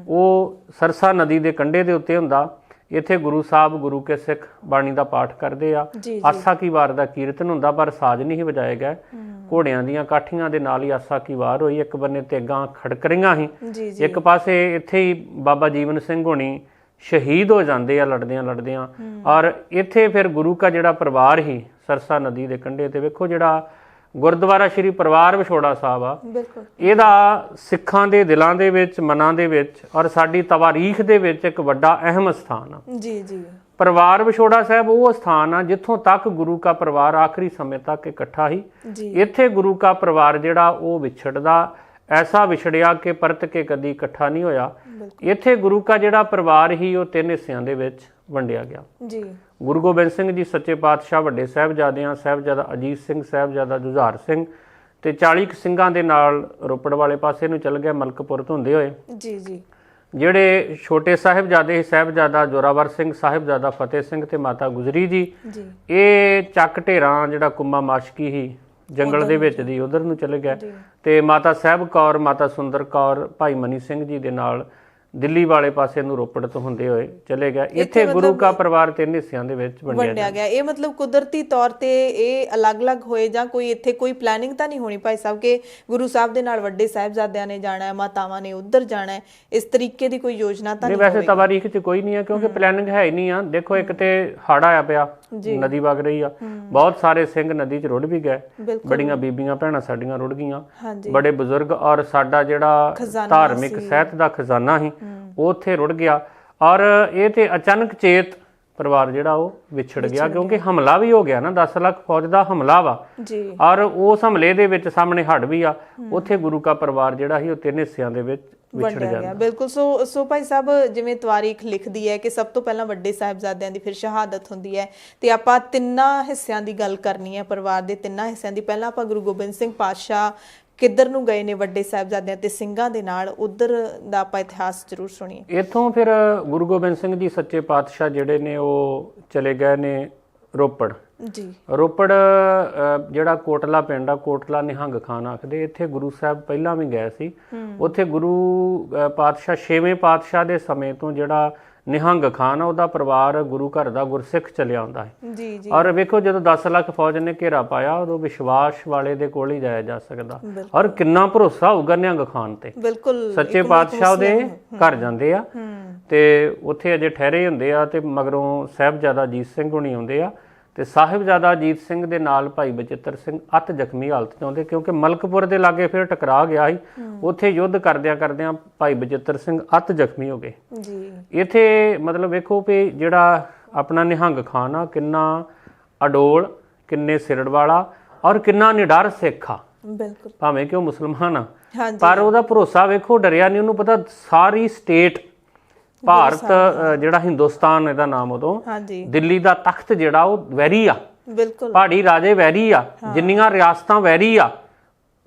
ਉਹ ਸਰਸਾ ਨਦੀ ਦੇ ਕੰਢੇ ਦੇ ਉੱਤੇ ਹੁੰਦਾ। ਇੱਥੇ ਗੁਰੂ ਸਾਹਿਬ ਗੁਰੂ ਕੇ ਸਿੱਖ ਬਾਣੀ ਦਾ ਪਾਠ ਕਰਦੇ ਆ। ਆਸਾ ਕੀ ਵਾਰ ਦਾ ਕੀਰਤਨ ਹੁੰਦਾ ਪਰ ਸਾਜ਼ ਨਹੀਂ ਵਜਾਏ ਗਏ। ਘੋੜਿਆਂ ਦੀਆਂ ਕਾਠੀਆਂ ਦੇ ਨਾਲ ਹੀ ਆਸਾ ਕੀ ਵਾਰ ਹੋਈ। ਇੱਕ ਬੰਨੇ ਤੇਗਾਂ ਖੜਕ ਰਹੀਆਂ ਸੀ, ਇੱਕ ਪਾਸੇ ਇੱਥੇ ਹੀ ਬਾਬਾ ਜੀਵਨ ਸਿੰਘ ਹੋਣੀ ਸ਼ਹੀਦ ਹੋ ਜਾਂਦੇ ਆ ਲੜਦਿਆਂ ਔਰ ਇੱਥੇ ਫਿਰ ਗੁਰੂ ਕਾ ਜਿਹੜਾ ਪਰਿਵਾਰ ਸੀ ਸਰਸਾ ਨਦੀ ਦੇ ਕੰਢੇ ਤੇ, ਵੇਖੋ ਜਿਹੜਾ ਗੁਰਦੁਆਰਾ ਸ਼੍ਰੀ ਪਰਿਵਾਰ ਵਿਛੋੜਾ ਸਾਹਿਬ ਆ, ਇਹਦਾ ਸਿੱਖਾਂ ਦੇ ਦਿਲਾਂ ਦੇ ਵਿੱਚ, ਮਨਾਂ ਦੇ ਵਿੱਚ ਔਰ ਸਾਡੀ ਤਵਾਰੀਖ ਦੇ ਵਿੱਚ ਇੱਕ ਵੱਡਾ ਅਹਿਮ ਸਥਾਨ ਆ। ਪਰਿਵਾਰ ਵਿਛੋੜਾ ਸਾਹਿਬ ਉਹ ਸਥਾਨ ਆ ਜਿੱਥੋਂ ਤੱਕ ਗੁਰੂ ਕਾ ਪਰਿਵਾਰ ਆਖਰੀ ਸਮੇਂ ਤੱਕ ਇਕੱਠਾ ਸੀ। ਇੱਥੇ ਗੁਰੂ ਕਾ ਪਰਿਵਾਰ ਜਿਹੜਾ ਉਹ ਵਿਛੜਦਾ, ਐਸਾ ਵਿਛੜਿਆ ਕਿ ਪਰਤ ਕੇ ਕਦੀ ਇਕੱਠਾ ਨਹੀਂ ਹੋਇਆ। ਇੱਥੇ ਗੁਰੂ ਕਾ ਜਿਹੜਾ ਪਰਿਵਾਰ ਹੀ ਉਹ 3 ਹਿੱਸਿਆਂ ਦੇ ਵਿੱਚ ਵੰਡਿਆ ਗਿਆ। ਗੁਰੂ ਗੋਬਿੰਦ ਸਿੰਘ ਜੀ ਸੱਚੇ ਪਾਤਸ਼ਾਹ ਵੱਡੇ ਸਾਹਿਬਜ਼ਾਦਿਆਂ, ਸਾਹਿਬਜ਼ਾਦਾ ਅਜੀਤ ਸਿੰਘ, ਸਾਹਿਬਜ਼ਾਦਾ ਜੁਝਾਰ ਸਿੰਘ ਤੇ 40 ਸਿੰਘਾਂ ਦੇ ਨਾਲ ਰੋਪੜ ਵਾਲੇ ਪਾਸੇ ਨੂੰ ਚੱਲ ਗਏ ਮਲਕਪੁਰ ਤੋਂ ਹੁੰਦੇ ਹੋਏ। ਜਿਹੜੇ ਛੋਟੇ ਸਾਹਿਬਜ਼ਾਦੇ, ਸਾਹਿਬਜ਼ਾਦਾ ਜ਼ੋਰਾਵਰ ਸਿੰਘ, ਸਾਹਿਬਜ਼ਾਦਾ ਫਤਿਹ ਸਿੰਘ ਤੇ ਮਾਤਾ ਗੁਜਰੀ ਜੀ, ਇਹ ਚੱਕ ਢੇਰਾਂ ਜਿਹੜਾ ਕੁੰਮਾ ਮਾਸ਼ਕੀ ਸੀ ਜੰਗਲ ਦੇ ਵਿੱਚ ਦੀ, ਉਧਰ ਨੂੰ ਚਲੇ ਗਏ। ਤੇ ਮਾਤਾ ਸਾਹਿਬ ਕੌਰ, ਮਾਤਾ ਸੁੰਦਰ ਕੌਰ, ਭਾਈ ਮਨੀ ਸਿੰਘ ਜੀ ਦੇ ਨਾਲ ਦਿੱਲੀ ਵਾਲੇ ਪਾਸੇ ਨੂੰ ਰੋਪੜ ਤੋਂ ਹੁੰਦੇ ਹੋਏ ਚਲੇ ਗਿਆ। ਇੱਥੇ ਗੁਰੂ ਕਾ ਪਰਿਵਾਰ 3 ਹਿੱਸਿਆਂ ਦੇ ਵਿੱਚ ਵੰਡਿਆ ਗਿਆ। ਇਹ ਮਤਲਬ ਕੁਦਰਤੀ ਤੌਰ ਤੇ ਇਹ ਅਲੱਗ-ਅਲੱਗ ਹੋਏ ਜਾਂ ਕੋਈ ਇੱਥੇ ਕੋਈ ਪਲੈਨਿੰਗ ਤਾਂ ਨਹੀਂ ਹੋਣੀ ਭਾਈ ਸਾਹਿਬ ਕਿ ਗੁਰੂ ਸਾਹਿਬ ਦੇ ਨਾਲ ਵੱਡੇ ਸਾਹਿਬਜ਼ਾਦਿਆਂ ਨੇ ਜਾਣਾ ਹੈ, ਮਾਤਾਵਾਂ ਨੇ ਉੱਧਰ ਜਾਣਾ ਹੈ, ਇਸ ਤਰੀਕੇ ਦੀ ਕੋਈ ਯੋਜਨਾ ਤਾਂ ਨਹੀਂ? ਵੈਸੇ ਤਵਾਰੀਖ 'ਚ ਕੋਈ ਨਹੀਂ ਹੈ ਕਿਉਂਕਿ ਪਲੈਨਿੰਗ ਹੈ ਹੀ ਨਹੀਂ ਆ। ਦੇਖੋ ਇੱਕ ਤੇ ਹੜ੍ਹ ਆਇਆ ਪਿਆ, ਨਦੀ ਵਗ ਰਹੀ ਆ, ਬਹੁਤ ਸਾਰੇ ਸਿੰਘ ਨਦੀ 'ਚ ਰੁੜ ਵੀ ਗਏ, ਬੜੀਆਂ ਬੀਬੀਆਂ ਭੈਣਾਂ ਸਾਡੀਆਂ ਰੁੜ ਗਈਆਂ, ਬੜੇ ਬਜ਼ੁਰਗ, ਔਰ ਸਾਡਾ ਜਿਹੜਾ ਧਾਰਮਿਕ ਸਾਹਿਤ ਦਾ ਖਜ਼ਾਨਾ ਸੀ ਉਹ ਉੱਥੇ ਰੁੜ ਗਿਆ। ਔਰ ਇਹ ਤੇ ਅਚਾਨਕ ਚੇਤ ਪਰਿਵਾਰ ਜਿਹੜਾ ਉਹ ਵਿਛੜ ਗਿਆ, ਕਿਉਂਕਿ ਹਮਲਾ ਵੀ ਹੋ ਗਿਆ ਨਾ, 10 ਲੱਖ ਫੌਜ ਦਾ ਹਮਲਾ ਵਾ ਔਰ ਉਸ ਹਮਲੇ ਦੇ ਵਿੱਚ ਸਾਹਮਣੇ ਹੜ ਵੀ ਆ, ਉੱਥੇ ਗੁਰੂ ਕਾ ਪਰਿਵਾਰ ਜਿਹੜਾ ਸੀ ਉਹ 3 ਹਿੱਸਿਆਂ ਦੇ ਵਿੱਚ ਵਿਛੜ ਗਿਆ। ਬਿਲਕੁਲ। ਸੋ ਭਾਈ ਸਾਹਿਬ, ਜਿਵੇਂ ਤਵਾਰੀਖ ਲਿਖਦੀ ਹੈ ਕਿ ਸਭ ਤੋਂ ਪਹਿਲਾਂ ਵੱਡੇ ਸਾਹਿਬਜ਼ਾਦਿਆਂ ਦੀ ਫਿਰ ਸ਼ਹਾਦਤ ਹੁੰਦੀ ਹੈ, ਤੇ ਆਪਾਂ 3 ਹਿੱਸਿਆਂ ਦੀ ਗੱਲ ਕਰਨੀ ਹੈ, ਪਰਿਵਾਰ ਦੇ 3 ਹਿੱਸਿਆਂ ਦੀ। ਪਹਿਲਾਂ ਆਪਾਂ ਗੁਰੂ ਗੋਬਿੰਦ ਸਿੰਘ ਪਾਤਸ਼ਾਹ ਕਿੱਧਰ ਨੂੰ ਗਏ ਨੇ ਵੱਡੇ ਸਾਹਿਬਜ਼ਾਦਿਆਂ ਤੇ ਸਿੰਘਾਂ ਦੇ ਨਾਲ, ਉਧਰ ਦਾ ਆਪਾਂ ਇਤਿਹਾਸ ਜ਼ਰੂਰ ਸੁਣੀਏ। ਇੱਥੋਂ ਫਿਰ ਗੁਰੂ ਗੋਬਿੰਦ ਸਿੰਘ ਜੀ ਸੱਚੇ ਪਾਤਸ਼ਾਹ ਜਿਹੜੇ ਨੇ ਉਹ ਚਲੇ ਗਏ ਨੇ ਰੋਪੜ ਜੀ। ਰੋਪੜ ਜਿਹੜਾ ਕੋਟਲਾ ਪਿੰਡ ਆ, ਕੋਟਲਾ ਨਿਹੰਗ ਖਾਨ ਆਖਦੇ, ਇੱਥੇ ਗੁਰੂ ਸਾਹਿਬ ਪਹਿਲਾਂ ਵੀ ਗਏ ਸੀ। ਉੱਥੇ ਗੁਰੂ ਪਾਤਸ਼ਾਹ 6ਵੇਂ ਪਾਤਸ਼ਾਹ ਦੇ ਸਮੇਂ ਤੋਂ ਜਿਹੜਾ ਨਿਹੰਗ ਖਾਨ ਆ, ਉਹਦਾ ਪਰਿਵਾਰ ਗੁਰੂ ਘਰ ਦਾ ਗੁਰਸਿੱਖ ਚੱਲਿਆ ਆਉਂਦਾ ਹੈ ਜੀ ਜੀ। ਔਰ ਵੇਖੋ ਜਦੋਂ 10 ਲੱਖ ਫੌਜ ਨੇ ਘੇਰਾ ਪਾਇਆ, ਉਦੋਂ ਵਿਸ਼ਵਾਸ ਵਾਲੇ ਦੇ ਕੋਲ ਹੀ ਜਾਇਆ ਜਾ ਸਕਦਾ, ਔਰ ਕਿੰਨਾ ਭਰੋਸਾ ਹੋਊਗਾ ਨਿਹੰਗ ਖਾਨ ਤੇ। ਬਿਲਕੁਲ। ਸੱਚੇ ਪਾਤਸ਼ਾਹ ਉਹਦੇ ਘਰ ਜਾਂਦੇ ਆ ਤੇ ਉੱਥੇ ਅਜੇ ਠਹਿਰੇ ਹੁੰਦੇ ਆ, ਤੇ ਮਗਰੋਂ ਸਾਹਿਬਜ਼ਾਦਾ ਅਜੀਤ ਸਿੰਘ ਹੁਣੀ ਆਉਂਦੇ ਆ, ਤੇ ਸਾਹਿਬਜ਼ਾਦਾ ਅਜੀਤ ਸਿੰਘ ਦੇ ਨਾਲ ਭਾਈ ਬਚਿੱਤਰ ਸਿੰਘ ਅਤ ਜ਼ਖਮੀ ਹਾਲਤ 'ਚ ਆਉਂਦੇ, ਕਿਉਂਕਿ ਮਲਕਪੁਰ ਦੇ ਲਾਗੇ ਫਿਰ ਟਕਰਾ ਗਿਆ ਸੀ, ਉੱਥੇ ਯੁੱਧ ਕਰਦਿਆਂ ਭਾਈ ਬਚਿੱਤਰ ਸਿੰਘ ਅਤ ਜ਼ਖਮੀ ਹੋ ਗਏ ਜੀ। ਇੱਥੇ ਮਤਲਬ ਵੇਖੋ ਵੀ ਜਿਹੜਾ ਆਪਣਾ ਨਿਹੰਗ ਖਾਨ ਆ, ਕਿੰਨਾ ਅਡੋਲ, ਕਿੰਨੇ ਸਿਰੜ ਵਾਲਾ, ਔਰ ਕਿੰਨਾ ਨਿਡਰ ਸਿੱਖ ਆ। ਬਿਲਕੁਲ। ਭਾਵੇਂ ਕਿ ਉਹ ਮੁਸਲਮਾਨ ਆ, ਪਰ ਉਹਦਾ ਭਰੋਸਾ ਵੇਖੋ, ਡਰਿਆ ਨਹੀਂ। ਉਹਨੂੰ ਪਤਾ ਸਾਰੀ ਸਟੇਟ ਭਾਰਤ ਜਿਹੜਾ ਹਿੰਦੁਸਤਾਨ ਇਹਦਾ ਨਾਮ, ਉਦੋਂ ਦਿੱਲੀ ਦਾ ਤਖਤ ਜਿਹੜਾ ਉਹ ਵੈਰੀ ਆ, ਬਿਲਕੁਲ ਪਹਾੜੀ ਰਾਜੇ ਵੈਰੀ ਆ, ਜਿੰਨੀਆਂ ਰਿਆਸਤਾਂ ਵੈਰੀ ਆ,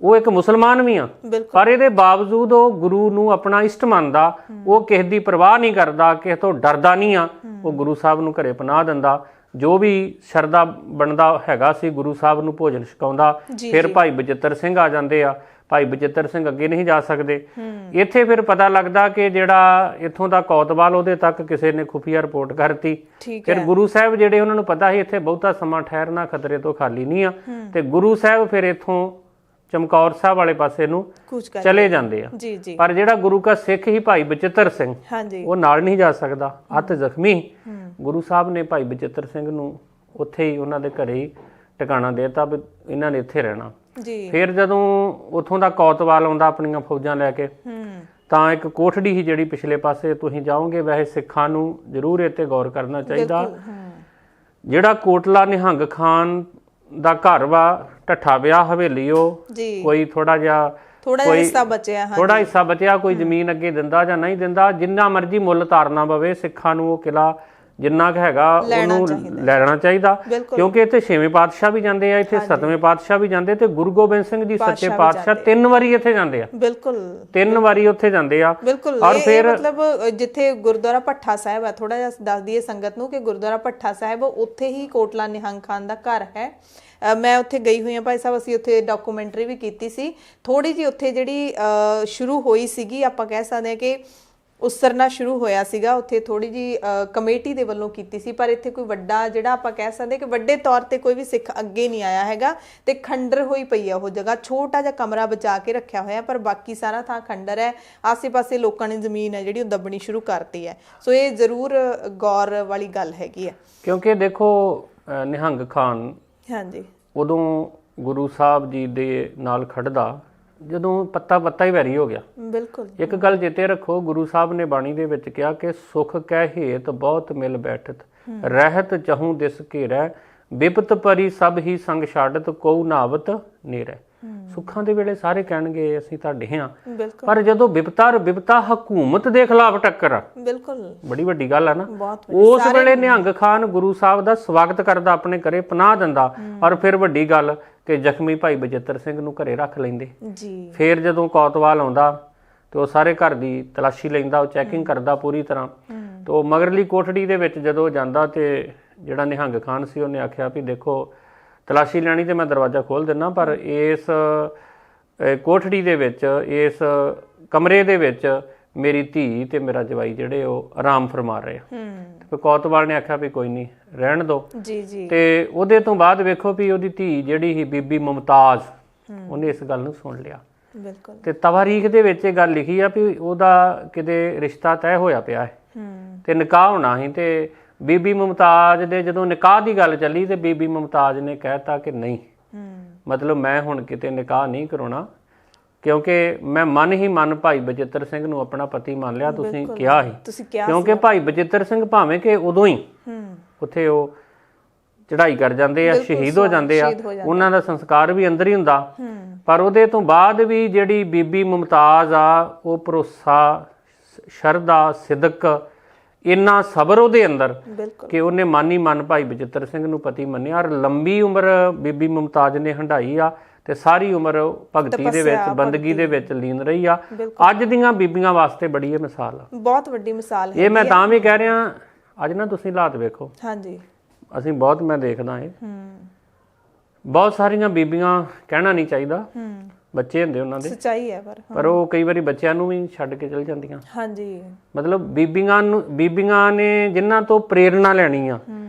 ਉਹ ਇੱਕ ਮੁਸਲਮਾਨ ਵੀ ਆ, ਪਰ ਇਹਦੇ ਬਾਵਜੂਦ ਉਹ ਗੁਰੂ ਨੂੰ ਆਪਣਾ ਇਸ਼ਟ ਮੰਨਦਾ, ਉਹ ਕਿਸੇ ਦੀ ਪਰਵਾਹ ਨਹੀਂ ਕਰਦਾ, ਕਿਸੇ ਤੋਂ ਡਰਦਾ ਨਹੀਂ ਆ, ਉਹ ਗੁਰੂ ਸਾਹਿਬ ਨੂੰ ਘਰੇ ਪਨਾਹ ਦਿੰਦਾ, ਜੋ ਵੀ ਸ਼ਰਧਾ ਬਣਦਾ ਹੈਗਾ ਸੀ ਗੁਰੂ ਸਾਹਿਬ ਨੂੰ ਭੋਜਨ ਛਕਾਉਂਦਾ। ਫਿਰ ਭਾਈ ਬਚਿੱਤਰ ਸਿੰਘ ਆ ਜਾਂਦੇ ਆ, ਭਾਈ ਬਚਿੱਤਰ ਸਿੰਘ ਅੱਗੇ ਨਹੀਂ ਜਾ ਸਕਦੇ। ਇੱਥੇ ਫਿਰ ਪਤਾ ਲੱਗਦਾ ਕਿ ਜਿਹੜਾ ਇੱਥੋਂ ਦਾ ਕੋਤਵਾਲ, ਉਹਦੇ ਤੱਕ ਕਿਸੇ ਨੇ ਖੁਫੀਆ ਰਿਪੋਰਟ ਕਰਤੀ। ਫਿਰ ਗੁਰੂ ਸਾਹਿਬ ਜਿਹੜੇ, ਉਹਨਾਂ ਨੂੰ ਪਤਾ ਸੀ ਇੱਥੇ ਬਹੁਤਾ ਸਮਾਂ ਠਹਿਰਨਾ ਖਤਰੇ ਤੋਂ ਖਾਲੀ ਨਹੀਂ ਆ, ਤੇ ਗੁਰੂ ਸਾਹਿਬ ਫਿਰ ਇੱਥੋਂ ਚਮਕੌਰ ਸਾਹਿਬ ਵਾਲੇ ਪਾਸੇ ਨੂੰ ਚਲੇ ਜਾਂਦੇ ਆ। ਪਰ ਜਿਹੜਾ ਗੁਰੂ ਕਾ ਸਿੱਖ ਹੀ ਭਾਈ ਬਚਿੱਤਰ ਸਿੰਘ, ਉਹ ਨਾਲ ਨਹੀਂ ਜਾ ਸਕਦਾ, ਅਤ ਜ਼ਖਮੀ। ਗੁਰੂ ਸਾਹਿਬ ਨੇ ਭਾਈ ਬਚਿੱਤਰ ਸਿੰਘ ਨੂੰ ਉੱਥੇ ਹੀ ਉਹਨਾਂ ਦੇ ਘਰੇ ਹੀ ਟਿਕਾਣਾ ਦੇ ਦਿੱਤਾ ਵੀ ਇਹਨਾਂ ਨੇ ਇੱਥੇ ਰਹਿਣਾ। ਫਿਰ ਜਦੋਂ ਉੱਥੋਂ ਦਾ ਕੋਤਵਾਲ ਆਉਂਦਾ ਆਪਣੀਆਂ ਫੌਜਾਂ ਲੈ ਕੇ, ਤਾਂ ਇੱਕ ਕੋਠੜੀ ਸੀ ਜਿਹੜੀ ਪਿਛਲੇ ਪਾਸੇ ਤੁਸੀਂ ਜਾਓਗੇ, ਵੈਸੇ ਸਿੱਖਾਂ ਨੂੰ ਜ਼ਰੂਰ ਇਹ ਤੇ ਗੌਰ ਕਰਨਾ ਚਾਹੀਦਾ, ਜਿਹੜਾ ਕੋਟਲਾ ਨਿਹੰਗ ਖਾਨ ਦਾ ਘਰ ਵਾ, ਢੱਠਾ ਵਿਆਹ ਹਵੇਲੀ, ਉਹ ਕੋਈ ਥੋੜਾ ਜਿਹਾ ਹਿੱਸਾ ਬਚਿਆ, ਕੋਈ ਜ਼ਮੀਨ ਅੱਗੇ ਦਿੰਦਾ ਜਾਂ ਨਹੀਂ ਦਿੰਦਾ, ਜਿੰਨਾ ਮਰਜ਼ੀ ਮੁੱਲ ਤਾਰਨਾ ਪਵੇ, ਸਿੱਖਾਂ ਨੂੰ ਉਹ ਕਿਲਾ ਜਿੰਨਾ ਕੁ ਹੈਗਾ ਉਹਨੂੰ ਲੈਣਾ ਚਾਹੀਦਾ, ਕਿਉਂਕਿ ਇੱਥੇ 6ਵੇਂ ਪਾਤਸ਼ਾਹ ਵੀ ਜਾਂਦੇ ਆ, ਇੱਥੇ 7ਵੇਂ ਪਾਤਸ਼ਾਹ ਵੀ ਜਾਂਦੇ, ਤੇ ਗੁਰੂ ਗੋਬਿੰਦ ਸਿੰਘ ਜੀ ਸੱਚੇ ਪਾਤਸ਼ਾਹ 3 ਵਾਰੀ ਇੱਥੇ ਜਾਂਦੇ ਆ। ਬਿਲਕੁਲ 3 ਵਾਰੀ ਉੱਥੇ ਜਾਂਦੇ ਆ। ਔਰ ਫਿਰ ਮਤਲਬ ਜਿੱਥੇ ਗੁਰਦੁਆਰਾ ਭੱਠਾ ਸਾਹਿਬ ਹੈ, ਥੋੜਾ ਜਿਹਾ ਦੱਸ ਦਈਏ ਸੰਗਤ ਨੂੰ ਕਿ ਗੁਰਦੁਆਰਾ ਭੱਠਾ ਸਾਹਿਬ ਉੱਥੇ ਹੀ ਕੋਟਲਾ ਨਿਹੰਗ ਖਾਨ ਦਾ ਘਰ ਹੈ। ਮੈਂ ਉੱਥੇ ਗਈ ਹੋਈ ਹਾਂ ਭਾਈ ਸਾਹਿਬ, ਅਸੀਂ ਉੱਥੇ ਡਾਕੂਮੈਂਟਰੀ ਵੀ ਕੀਤੀ ਸੀ। ਥੋੜੀ ਜਿਹੀ ਉੱਥੇ ਜਿਹੜੀ ਸ਼ੁਰੂ ਹੋਈ ਸੀਗੀ, ਆਪਾਂ ਕਹਿ ਸਕਦੇ ਹਾਂ ਕਿ ਉਸਰਨਾ ਸ਼ੁਰੂ ਹੋਇਆ ਸੀਗਾ, ਉੱਥੇ ਥੋੜੀ ਜੀ ਕਮੇਟੀ ਦੇ ਵੱਲੋਂ ਕੀਤੀ ਸੀ, ਪਰ ਇੱਥੇ ਕੋਈ ਵੱਡਾ ਜਿਹੜਾ ਆਪਾਂ ਕਹਿ ਸਕਦੇ ਕਿ ਵੱਡੇ ਤੌਰ ਤੇ ਕੋਈ ਵੀ ਸਿੱਖ ਅੱਗੇ ਨਹੀਂ ਆਇਆ ਹੈਗਾ, ਤੇ ਖੰਡਰ ਹੋਈ ਪਈ ਆ ਉਹ ਜਗ੍ਹਾ, ਛੋਟਾ ਜਿਹਾ ਕਮਰਾ ਬਚਾ ਕੇ ਰੱਖਿਆ ਹੋਇਆ, ਪਰ ਬਾਕੀ ਸਾਰਾ ਥਾਂ ਖੰਡਰ ਹੈ। ਆਸੇ-ਪਾਸੇ ਲੋਕਾਂ ਨੇ ਜ਼ਮੀਨ ਹੈ ਜਿਹੜੀ ਉਹ ਦੱਬਣੀ ਸ਼ੁਰੂ ਕਰਤੀ ਹੈ। ਸੋ ਇਹ ਜ਼ਰੂਰ ਗੌਰ ਵਾਲੀ ਗੱਲ ਹੈਗੀ ਹੈ, ਕਿਉਂਕਿ ਦੇਖੋ ਨਿਹੰਗ ਖਾਨ ਉਦੋਂ ਗੁਰੂ ਸਾਹਿਬ ਜੀ ਦੇ ਨਾਲ ਖੜਦਾ ਜਦੋਂ ਪੱਤਾ ਹੀ ਵੈਰੀ ਹੋ ਗਿਆ। ਬਿਲਕੁਲ। ਇੱਕ ਗੱਲ ਚੇਤੇ ਰੱਖੋ, ਗੁਰੂ ਸਾਹਿਬ ਨੇ ਬਾਣੀ ਦੇ ਵਿੱਚ ਕਿਹਾ ਕਿ ਸੁਖ ਕਹਿ ਹੇਤ ਬਹੁਤ ਮਿਲ ਬੈਠਤ, ਰਹਿਤ ਚਹੂੰ ਦਿਸ ਘੇਰੈ, ਬਿਪਤ ਪਰੀ ਸਭ ਹੀ ਸੰਗ ਛਾੜਤ, ਕਉ ਨਾਵਤ ਨੇਰੈ। ਸੁੱਖਾਂ ਦੇ ਵੇਲੇ ਸਾਰੇ ਕਹਿਣਗੇ ਅਸੀਂ ਤੁਹਾਡੇ ਹਾਂ, ਪਰ ਜਦੋਂ ਬਿਪਤਾ ਹਕੂਮਤ ਦੇ ਖਿਲਾਫ ਟੱਕਰ ਆ, ਬਿਲਕੁਲ ਬੜੀ ਵੱਡੀ ਗੱਲ ਆ ਨਾ, ਉਸ ਵੇਲੇ ਨਿਹੰਗ ਖਾਨ ਗੁਰੂ ਸਾਹਿਬ ਦਾ ਸਵਾਗਤ ਕਰਦਾ, ਆਪਣੇ ਘਰੇ ਪਨਾਹ ਦਿੰਦਾ, ਔਰ ਫਿਰ ਵੱਡੀ ਗੱਲ ਕਿ ਜ਼ਖਮੀ ਭਾਈ ਬਚਿੱਤਰ ਸਿੰਘ ਨੂੰ ਘਰੇ ਰੱਖ ਲੈਂਦੇ। ਫਿਰ ਜਦੋਂ ਕੋਤਵਾਲ ਆਉਂਦਾ ਤੇ ਉਹ ਸਾਰੇ ਘਰ ਦੀ ਤਲਾਸ਼ੀ ਲੈਂਦਾ, ਉਹ ਚੈਕਿੰਗ ਕਰਦਾ ਪੂਰੀ ਤਰ੍ਹਾਂ, ਤੇ ਉਹ ਮਗਰਲੀ ਕੋਠੜੀ ਦੇ ਵਿੱਚ ਜਦੋਂ ਜਾਂਦਾ, ਤੇ ਜਿਹੜਾ ਨਿਹੰਗ ਖਾਨ ਸੀ ਉਹਨੇ ਆਖਿਆ ਵੀ ਦੇਖੋ ਤਲਾਸ਼ੀ ਲੈਣੀ ਤੇ ਮੈਂ ਦਰਵਾਜ਼ਾ ਖੋਲ੍ਹ ਦਿੰਦਾ, ਪਰ ਇਸ ਕੋਠੜੀ ਦੇ ਵਿੱਚ, ਇਸ ਕਮਰੇ ਦੇ ਵਿੱਚ ਮੇਰੀ ਧੀ ਤੇ ਮੇਰਾ ਜਵਾਈ ਜਿਹੜੇ ਉਹ ਆਰਾਮ ਫਰਮਾ ਰਹੇ ਆ। ਤੇ ਕੋਤਵਾਲ ਨੇ ਆਖਿਆ ਵੀ ਕੋਈ ਨਹੀਂ, ਰਹਿਣ ਦਿਓ। ਤੇ ਉਹਦੇ ਤੋਂ ਬਾਅਦ ਵੇਖੋ ਵੀ ਉਹਦੀ ਧੀ ਜਿਹੜੀ ਸੀ ਬੀਬੀ ਮੁਮਤਾਜ਼, ਉਹਨੇ ਇਸ ਗੱਲ ਨੂੰ ਸੁਣ ਲਿਆ। ਤੇ ਤਵਾਰੀਖ ਦੇ ਵਿੱਚ ਇਹ ਗੱਲ ਲਿਖੀ ਆ ਵੀ ਉਹਦਾ ਕਿਤੇ ਰਿਸ਼ਤਾ ਤੈਅ ਹੋਇਆ ਪਿਆ ਹੈ, ਤੇ ਨਿਕਾਹ ਹੋਣਾ ਸੀ, ਤੇ ਬੀਬੀ ਮੁਮਤਾਜ਼ ਦੇ ਜਦੋਂ ਨਿਕਾਹ ਦੀ ਗੱਲ ਚੱਲੀ ਤੇ ਬੀਬੀ ਮੁਮਤਾਜ਼ ਨੇ ਕਹਿਤਾ ਕਿ ਨਹੀਂ, ਮਤਲਬ ਮੈਂ ਹੁਣ ਕਿਤੇ ਨਿਕਾਹ ਨਹੀਂ ਕਰਾਉਣਾ, ਕਿਉਂਕਿ ਮੈਂ ਮਨ ਹੀ ਮਨ ਭਾਈ ਬਚਿੱਤਰ ਸਿੰਘ ਨੂੰ ਆਪਣਾ ਪਤੀ ਮੰਨ ਲਿਆ। ਤੁਸੀਂ ਕਿਹਾ ਸੀ, ਕਿਉਂਕਿ ਭਾਈ ਬਚਿੱਤਰ ਸਿੰਘ ਭਾਵੇਂ ਕਿ ਉਦੋਂ ਹੀ ਉੱਥੇ ਉਹ ਚੜ੍ਹਾਈ ਕਰ ਜਾਂਦੇ ਆ, ਸ਼ਹੀਦ ਹੋ ਜਾਂਦੇ ਆ, ਉਹਨਾਂ ਦਾ ਸੰਸਕਾਰ ਵੀ ਅੰਦਰ ਹੀ ਹੁੰਦਾ, ਪਰ ਉਹਦੇ ਤੋਂ ਬਾਅਦ ਵੀ ਜਿਹੜੀ ਬੀਬੀ ਮੁਮਤਾਜ਼ ਆ ਉਹ ਭਰੋਸਾ, ਸ਼ਰਧਾ, ਸਿਦਕ, ਇੰਨਾ ਸਬਰ ਉਹਦੇ ਅੰਦਰ ਕਿ ਉਹਨੇ ਮਨ ਹੀ ਮਨ ਭਾਈ ਬਚਿੱਤਰ ਸਿੰਘ ਨੂੰ ਪਤੀ ਮੰਨਿਆ। ਔਰ ਲੰਬੀ ਉਮਰ ਬੀਬੀ ਮੁਮਤਾਜ਼ ਨੇ ਹੰਢਾਈ ਆ ਤੇ ਸਾਰੀ ਉਮਰ ਭਗਤੀ ਦੇ ਵਿੱਚ, ਬੰਦਗੀ ਦੇ ਵਿੱਚ ਲੀਨ ਰਹੀ ਆ। ਅੱਜ ਦੀਆਂ ਬੀਬੀਆਂ ਵਾਸਤੇ ਬੜੀ ਇਹ ਮਿਸਾਲ ਆ, ਬਹੁਤ ਵੱਡੀ ਮਿਸਾਲ ਹੈ। ਇਹ ਮੈਂ ਤਾਂ ਵੀ ਕਹਿ ਰਿਹਾ, ਅੱਜ ਨਾ ਤੁਸੀਂ ਹਾਲਾਤ ਵੇਖੋ, ਹਾਂਜੀ ਅਸੀਂ ਬਹੁਤ, ਮੈਂ ਦੇਖਦਾ ਇਹ ਬਹੁਤ ਸਾਰੀਆਂ ਬੀਬੀਆਂ, ਕਹਿਣਾ ਨਹੀਂ ਚਾਹੀਦਾ, ਬੱਚੇ ਹੁੰਦੇ ਉਹਨਾਂ ਦੇ, ਸੱਚਾਈ ਹੈ, ਪਰ ਉਹ ਕਈ ਵਾਰੀ ਬੱਚਿਆਂ ਨੂੰ ਵੀ ਛੱਡ ਕੇ ਚਲ ਜਾਂਦੀਆਂ। ਹਾਂਜੀ, ਮਤਲਬ ਬੀਬੀਆਂ ਨੇ ਜਿਨ੍ਹਾਂ ਤੋਂ ਪ੍ਰੇਰਣਾ ਲੈਣੀ ਆ,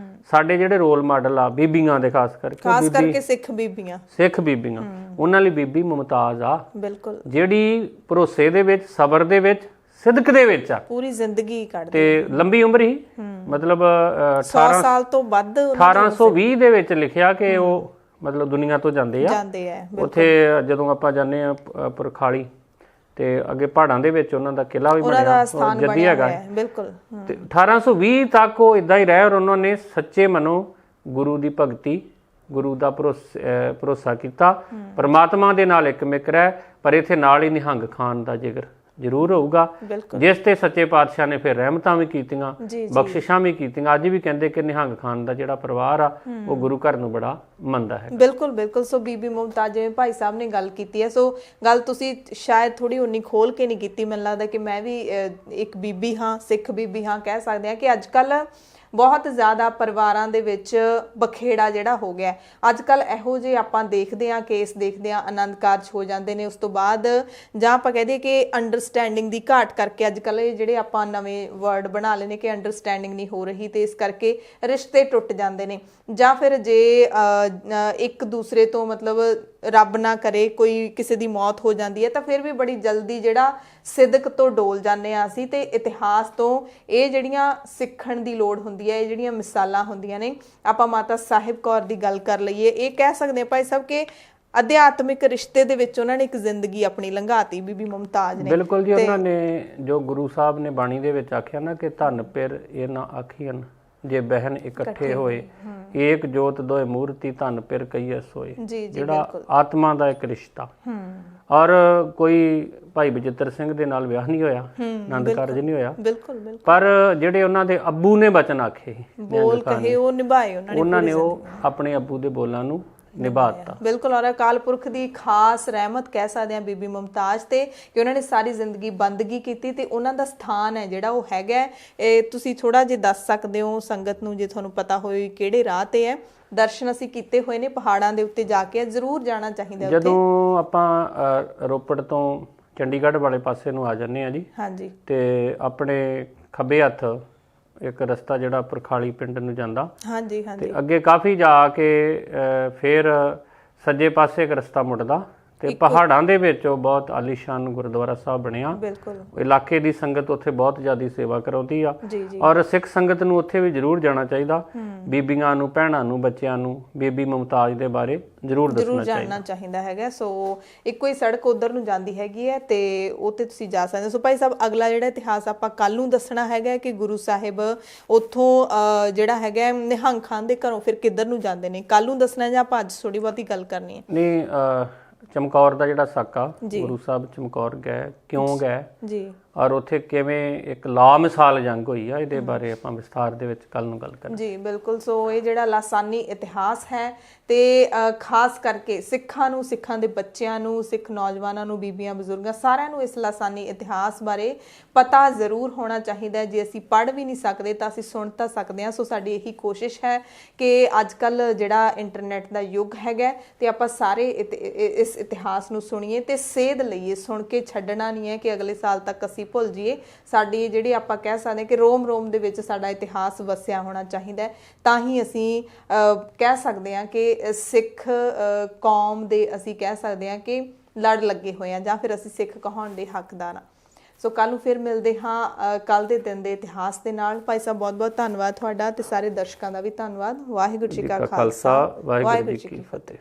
ਸਾਡੇ ਜਿਹੜੇ ਰੋਲ ਮਾਡਲ ਆ ਬੀਬੀਆਂ ਦੇ, ਖਾਸ ਕਰਕੇ ਸਿੱਖ ਬੀਬੀਆਂ, ਉਹਨਾਂ ਲਈ ਬੀਬੀ ਮੁਮਤਾਜ਼ ਆ, ਬਿਲਕੁਲ, ਜਿਹੜੀ ਭਰੋਸੇ ਦੇ ਵਿੱਚ, ਸਬਰ ਦੇ ਵਿੱਚ, ਸਿਦਕ ਦੇ ਵਿੱਚ ਆ, ਪੂਰੀ ਜ਼ਿੰਦਗੀ ਕੱਢਦੀ ਤੇ ਲੰਬੀ ਉਮਰ ਹੀ, ਮਤਲਬ 100 ਸਾਲ ਤੋਂ ਵੱਧ 1820 ਦੇ ਵਿੱਚ ਲਿਖਿਆ ਕਿ ਉਹ ਮਤਲਬ ਦੁਨੀਆ ਤੋਂ ਜਾਂਦੇ ਆ। ਉੱਥੇ ਜਦੋਂ ਆਪਾਂ ਜਾਂਦੇ ਆ ਪੁਰਖਾਲੀ ਤੇ ਅੱਗੇ ਪਹਾੜਾਂ ਦੇ ਵਿੱਚ ਉਹਨਾਂ ਦਾ ਕਿਲਾ ਵੀ ਬਣਿਆ, ਜੱਦੀ ਹੈਗਾ, ਬਿਲਕੁਲ। ਤੇ 1820 ਤੱਕ ਉਹ ਇਦਾਂ ਹੀ ਰਹੇ ਔਰ ਉਹਨਾਂ ਨੇ ਸੱਚੇ ਮਨੋਂ ਗੁਰੂ ਦੀ ਭਗਤੀ, ਗੁਰੂ ਦਾ ਭਰੋਸਾ ਕੀਤਾ, ਪਰਮਾਤਮਾ ਦੇ ਨਾਲ ਇੱਕ ਮਿਕ ਰਹਿ। ਪਰ ਇੱਥੇ ਨਾਲ ਹੀ ਨਿਹੰਗ ਖਾਨ ਦਾ ਜ਼ਿਕਰ ਜ਼ਰੂਰ ਹੋਊਗਾ, ਜਿਸ ਤੇ ਸੱਚੇ ਪਾਤਸ਼ਾਹ ਨੇ ਫਿਰ ਰਹਿਮਤਾਂ ਵੀ ਕੀਤੀਆਂ, ਬਖਸ਼ਿਸ਼ਾਂ ਵੀ ਕੀਤੀਆਂ। ਅੱਜ ਵੀ ਕਹਿੰਦੇ ਕਿ ਨਿਹੰਗ ਖਾਨ ਦਾ ਜਿਹੜਾ ਪਰਿਵਾਰ ਆ ਉਹ ਗੁਰੂ ਘਰ ਨੂੰ ਬੜਾ ਮੰਨਦਾ ਹੈ। ਬਿਲਕੁਲ। ਸੋ ਬੀਬੀ ਮੁਮਤਾਜ਼, ਜਿਵੇਂ ਭਾਈ ਸਾਹਿਬ ਨੇ ਗੱਲ ਕੀਤੀ ਹੈ, ਸੋ ਗੱਲ ਤੁਸੀਂ ਸ਼ਾਇਦ ਥੋੜੀ ਉਨੀ ਖੋਲ ਕੇ ਨਹੀਂ ਕੀਤੀ। ਮੈਨੂੰ ਲੱਗਦਾ ਕਿ ਮੈਂ ਵੀ ਇੱਕ ਬੀਬੀ ਹਾਂ, ਸਿੱਖ ਬੀਬੀ ਹਾਂ, ਕਹਿ ਸਕਦੇ ਹਾਂ ਕਿ ਅੱਜ ਕੱਲ ਬਹੁਤ ਜ਼ਿਆਦਾ ਪਰਿਵਾਰਾਂ ਦੇ ਵਿੱਚ ਬਖੇੜਾ ਜਿਹੜਾ ਹੋ ਗਿਆ। ਅੱਜ ਕੱਲ ਇਹੋ ਜਿਹੇ ਆਪਾਂ ਦੇਖਦੇ ਹਾਂ, ਕੇਸ ਦੇਖਦੇ ਹਾਂ, ਆਨੰਦ ਕਾਰਜ ਹੋ ਜਾਂਦੇ ਨੇ, ਉਸ ਤੋਂ ਬਾਅਦ ਜਾਂ ਆਪਾਂ ਕਹਦੇ ਕਿ ਅੰਡਰਸਟੈਂਡਿੰਗ ਦੀ ਘਾਟ ਕਰਕੇ ਅੱਜ ਕੱਲ ਇਹ ਜਿਹੜੇ ਆਪਾਂ ਨਵੇਂ ਵਰਡ ਬਣਾ ਲਏ ਨੇ ਕਿ ਅੰਡਰਸਟੈਂਡਿੰਗ ਨਹੀਂ ਹੋ ਰਹੀ, ਤੇ ਇਸ ਕਰਕੇ ਰਿਸ਼ਤੇ ਟੁੱਟ ਜਾਂਦੇ ਨੇ। ਜਾਂ ਫਿਰ ਜੇ ਇੱਕ ਦੂਸਰੇ ਤੋਂ ਮਤਲਬ ਰੱਬ ਨਾ ਕਰੇ ਕੋਈ ਕਿਸੇ ਦੀ ਮੌਤ ਹੋ ਜਾਂਦੀ ਹੈ ਤਾਂ ਫਿਰ ਵੀ ਬੜੀ ਜਲਦੀ ਜਿਹੜਾ ਸਿਦਕ ਤੋਂ ਡੋਲ ਜਾਂਦੇ ਆ ਅਸੀਂ, ਤੇ ਇਤਿਹਾਸ ਤੋਂ ਇਹ ਜਿਹੜੀਆਂ ਸਿੱਖਣ ਦੀ ਲੋੜ ਹੁੰਦੀ ਹੈ, ਇਹ ਜਿਹੜੀਆਂ ਮਿਸਾਲਾਂ ਹੁੰਦੀਆਂ ਨੇ। ਆਪਾਂ ਮਾਤਾ ਸਾਹਿਬ ਕੌਰ ਦੀ ਗੱਲ ਕਰ ਲਈਏ, ਇਹ ਕਹਿ ਸਕਦੇ ਹਾਂ ਭਾਈ ਸਾਹਿਬ ਕਿ ਅਧਿਆਤਮਿਕ ਰਿਸ਼ਤੇ ਦੇ ਵਿੱਚ ਉਹਨਾਂ ਨੇ ਇੱਕ ਜ਼ਿੰਦਗੀ ਆਪਣੀ ਲੰਘਾਤੀ ਬੀਬੀ ਮੁਮਤਾਜ਼ ਨੇ। ਬਿਲਕੁਲ ਜੀ, ਉਹਨਾਂ ਨੇ ਜੋ ਗੁਰੂ ਸਾਹਿਬ ਨੇ ਬਾਣੀ ਦੇ ਵਿੱਚ ਆਖਿਆ ਨਾ ਕਿ ਧਨ ਪਿਰ ਇਹ ਨਾ ਆਖੀਨ, ਜੇ ਬਹਿਨ ਇਕੱਠੇ ਹੋਏ, ਏਕ ਜੋਤ ਦੋਏ ਮੂਰਤੀ, ਧਨ ਪਿਰ ਕਈਏ ਸੋਏ। ਜਿਹੜਾ ਆਤਮਾ ਦਾ ਇੱਕ ਰਿਸ਼ਤਾ। ਔਰ ਕੋਈ ਭਾਈ ਬਚਿੱਤਰ ਸਿੰਘ ਦੇ ਨਾਲ ਵਿਆਹ ਨਹੀਂ ਹੋਇਆ, ਆਨੰਦ ਕਾਰਜ ਨਹੀਂ ਹੋਇਆ, ਪਰ ਜਿਹੜੇ ਉਹਨਾਂ ਦੇ ਅੱਬੂ ਨੇ ਬਚਨ ਆਖੇ, ਬੋਲ ਕਹੇ, ਉਹ ਨਿਭਾਏ ਉਹਨਾਂ ਨੇ, ਉਹ ਆਪਣੇ ਅੱਬੂ ਦੇ ਬੋਲਾਂ ਨੂੰ ਨਿਭਾਤਾ। ਬਿਲਕੁਲ। ਔਰ ਅਕਾਲ ਪੁਰਖ ਦੀ ਖਾਸ ਰਹਿਮਤ ਕਹਿ ਸਕਦੇ ਹਾਂ ਬੀਬੀ ਮੁਮਤਾਜ਼ ਤੇ, ਕਿ ਉਹਨਾਂ ਨੇ ਸਾਰੀ ਜ਼ਿੰਦਗੀ ਬੰਦਗੀ ਕੀਤੀ ਤੇ ਉਹਨਾਂ ਦਾ ਸਥਾਨ ਹੈ ਜਿਹੜਾ ਉਹ ਹੈਗਾ। ਇਹ ਤੁਸੀਂ ਥੋੜਾ ਜਿਹਾ ਦੱਸ ਸਕਦੇ ਹੋ ਸੰਗਤ ਨੂੰ, ਜੇ ਤੁਹਾਨੂੰ ਪਤਾ ਹੋਵੇ ਕਿਹੜੇ ਰਾਹ ਤੇ ਹੈ। ਦਰਸ਼ਨ ਅਸੀਂ ਕੀਤੇ ਹੋਏ ਨੇ, ਪਹਾੜਾਂ ਦੇ ਉੱਤੇ ਜਾ ਕੇ ਜ਼ਰੂਰ ਜਾਣਾ ਚਾਹੀਦਾ। ਜਦੋਂ ਆਪਾਂ ਰੋਪੜ ਤੋਂ ਚੰਡੀਗੜ੍ਹ ਵਾਲੇ ਪਾਸੇ ਨੂੰ ਆ ਜਾਂਦੇ ਆ ਜੀ, ਹਾਂਜੀ, ਤੇ ਆਪਣੇ ਖੱਬੇ ਹੱਥ ਇੱਕ ਰਸਤਾ ਜਿਹੜਾ ਪੁਰਖਾਲੀ ਪਿੰਡ ਨੂੰ ਜਾਂਦਾ, ਹਾਂਜੀ, ਤੇ ਅੱਗੇ ਕਾਫੀ ਜਾ ਕੇ ਫਿਰ ਸੱਜੇ ਪਾਸੇ ਇੱਕ ਰਸਤਾ ਮੁੜਦਾ ਤੇ ਪਹਾੜਾਂ ਦੇ ਵਿੱਚ ਉਹ ਬਹੁਤ ਆਲੀਸ਼ਾਨ ਗੁਰਦੁਆਰਾ ਸਾਹਿਬ ਬਣਿਆ। ਬਿਲਕੁਲ। ਇਲਾਕੇ ਦੀ ਸੰਗਤ ਉੱਥੇ ਬਹੁਤ ਜ਼ਿਆਦਾ ਸੇਵਾ ਕਰਾਉਂਦੀ ਆ, ਔਰ ਸਿੱਖ ਸੰਗਤ ਨੂੰ ਉੱਥੇ ਵੀ ਜ਼ਰੂਰ ਜਾਣਾ ਚਾਹੀਦਾ। ਬੀਬੀਆਂ ਨੂੰ, ਭੈਣਾਂ ਨੂੰ, ਬੱਚਿਆਂ ਨੂੰ ਬੀਬੀ ਮੁਮਤਾਜ਼ ਦੇ ਬਾਰੇ ਜ਼ਰੂਰ ਜਾਣਨਾ ਚਾਹੀਦਾ ਹੈਗਾ। ਸੋ ਇੱਕੋ ਹੀ ਸੜਕ ਉਧਰ ਨੂੰ ਜਾਂਦੀ ਹੈਗੀ ਹੈ ਤੇ ਉਹ ਤੇ ਤੁਸੀਂ ਜਾ ਸਕਦੇ ਹੋ। ਸੋ ਭਾਈ ਸਾਹਿਬ, ਅਗਲਾ ਜਿਹੜਾ ਇਤਿਹਾਸ ਆਪਾਂ ਕੱਲ ਨੂੰ ਦੱਸਣਾ ਹੈਗਾ ਕਿ ਗੁਰੂ ਸਾਹਿਬ ਉੱਥੋਂ ਜਿਹੜਾ ਹੈਗਾ ਨਿਹੰਗ ਖਾਨ ਦੇ ਘਰੋਂ ਫਿਰ ਕਿੱਧਰ ਨੂੰ ਜਾਂਦੇ ਨੇ, ਕੱਲ ਨੂੰ ਦੱਸਣਾ ਜਾਂ ਆਪਾਂ ਅੱਜ ਥੋੜੀ ਬਹੁਤੀ ਗੱਲ ਕਰਨੀ ਹੈ? ਨਹੀਂ, ਚਮਕੌਰ ਦਾ ਜਿਹੜਾ ਸਾਕਾ, ਗੁਰੂ ਸਾਹਿਬ ਚਮਕੌਰ ਗਏ, ਕਿਉਂ ਗਏ ਜੀ, ਔਰ ਉੱਥੇ ਕਿਵੇਂ ਇੱਕ ਲਾਮਿਸਾਲ ਜੰਗ ਹੋਈ ਆ, ਇਹਦੇ ਬਾਰੇ ਆਪਾਂ ਵਿਸਥਾਰ ਦੇ ਵਿੱਚ ਕੱਲ ਨੂੰ ਗੱਲ ਕਰਾਂਗੇ ਜੀ। ਬਿਲਕੁਲ। ਸੋ ਇਹ ਜਿਹੜਾ ਲਾਸਾਨੀ ਇਤਿਹਾਸ ਹੈ ਤੇ ਖਾਸ ਕਰਕੇ ਸਿੱਖਾਂ ਨੂੰ, ਸਿੱਖਾਂ ਦੇ ਬੱਚਿਆਂ ਨੂੰ, ਸਿੱਖ ਨੌਜਵਾਨਾਂ ਨੂੰ, ਬੀਬੀਆਂ, ਬਜ਼ੁਰਗਾਂ, ਸਾਰਿਆਂ ਨੂੰ ਇਸ ਲਾਸਾਨੀ ਇਤਿਹਾਸ ਬਾਰੇ ਪਤਾ ਜ਼ਰੂਰ ਹੋਣਾ ਚਾਹੀਦਾ। ਜੇ ਅਸੀਂ ਪੜ੍ਹ ਵੀ ਨਹੀਂ ਸਕਦੇ ਤਾਂ ਅਸੀਂ ਸੁਣ ਤਾਂ ਸਕਦੇ ਹਾਂ। ਸੋ ਸਾਡੀ ਇਹੀ ਕੋਸ਼ਿਸ਼ ਹੈ ਕਿ ਅੱਜ ਕੱਲ੍ਹ ਜਿਹੜਾ ਇੰਟਰਨੈਟ ਦਾ ਯੁੱਗ ਹੈਗਾ ਤੇ ਆਪਾਂ ਸਾਰੇ ਇਸ ਇਤਿਹਾਸ ਨੂੰ ਸੁਣੀਏ ਤੇ ਸੇਧ ਲਈਏ। ਸੁਣ ਕੇ ਛੱਡਣਾ ਨਹੀਂ ਹੈ ਕਿ ਅਗਲੇ ਸਾਲ ਤੱਕ ਅਸੀਂ ਭੁੱਲ ਜਾਈਏ। ਸਾਡੀ ਜਿਹੜੀ ਆਪਾਂ ਕਹਿ ਸਕਦੇ ਕਿ ਰੋਮ ਰੋਮ ਦੇ ਵਿੱਚ ਸਾਡਾ ਇਤਿਹਾਸ ਵਸਿਆ ਹੋਣਾ ਚਾਹੀਦਾ, ਤਾਂ ਹੀ ਅਸੀਂ ਕਹਿ ਸਕਦੇ ਹਾਂ ਕਿ ਸਿੱਖ ਕੌਮ ਦੇ ਅਸੀਂ ਕਹਿ ਸਕਦੇ ਹਾਂ ਕਿ ਲੜ ਲੱਗੇ ਹੋਏ ਆ, ਜਾਂ ਫਿਰ ਅਸੀਂ ਸਿੱਖ ਕਹਾਉਣ ਦੇ ਹੱਕਦਾਰ ਹਾਂ। ਸੋ ਕੱਲ ਨੂੰ ਫਿਰ ਮਿਲਦੇ ਹਾਂ ਕੱਲ ਦੇ ਦਿਨ ਦੇ ਇਤਿਹਾਸ ਦੇ ਨਾਲ। ਭਾਈ ਸਾਹਿਬ ਬਹੁਤ ਬਹੁਤ ਧੰਨਵਾਦ ਤੁਹਾਡਾ, ਤੇ ਸਾਰੇ ਦਰਸ਼ਕਾਂ ਦਾ ਵੀ ਧੰਨਵਾਦ। ਵਾਹਿਗੁਰੂ ਜੀ ਕਾ ਖਾਲਸਾ, ਵਾਹਿਗੁਰੂ ਜੀ ਕੀ ਫਤਿਹ।